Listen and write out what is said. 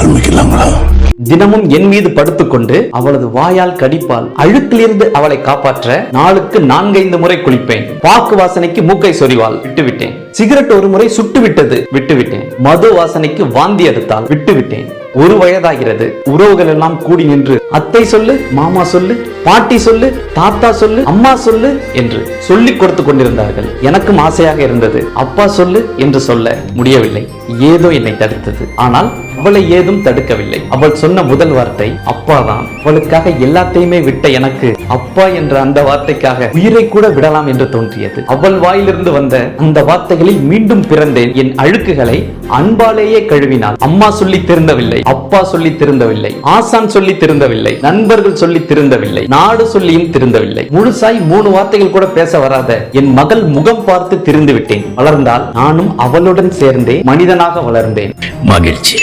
ஆரம்பிக்கலாங்களா? தினமும் என் மீது படுத்துக்கொண்டு அவளது வாயால் கடிப்பால் அழுக்கிலிருந்து அவளை காப்பாற்ற நாளுக்கு 4-5 முறை குளிப்பேன். பாக்கு வாசனைக்கு மூக்கை சொறிவாள், விட்டுவிட்டேன். சிகரெட் ஒரு முறை சுட்டு விட்டது, விட்டுவிட்டேன். மது வாசனைக்கு வாந்தி எடுத்தால், விட்டுவிட்டேன். 1 வயதாகிறது. உறவுகள் எல்லாம் கூடி நின்று அத்தை சொல்லு, மாமா சொல்லு, பாட்டி சொல்லு, தாத்தா சொல்லு, அம்மா சொல்லு என்று சொல்லிக் கொடுத்து கொண்டிருந்தார்கள். எனக்கும் ஆசையாக இருந்தது. அப்பா சொல்லு என்று சொல்ல முடியவில்லை. ஏதோ என்னை தடுத்தது. ஆனால் அவளை ஏதும் தடுக்கவில்லை. அவள் சொன்ன முதல் வார்த்தை அப்பா தான். அவளுக்காக எல்லாத்தையுமே விட்ட எனக்கு அப்பா என்ற அந்த வார்த்தைக்காக உயிரை கூட விடலாம் என்று தோன்றியது. அவள் வாயிலிருந்து வந்த அந்த வார்த்தைகளில் மீண்டும் பிறந்தேன். என் அழுக்குகளை அன்பாலேயே கழுவினாள். அம்மா சொல்லி திருந்தவில்லை, அப்பா சொல்லி திருந்தவில்லை, ஆசான் சொல்லி திருந்தவில்லை, நண்பர்கள் சொல்லி திருந்தவில்லை, நாடு சொல்லியும் திருந்தவில்லை. முழுசாய் 3 வார்த்தைகள் கூட பேச வராத என் மகள் முகம் பார்த்து திருந்து விட்டேன். வளர்ந்தால் நானும் அவளுடன் சேர்ந்தே மனிதனாக வளர்ந்தேன். மகிழ்ச்சி.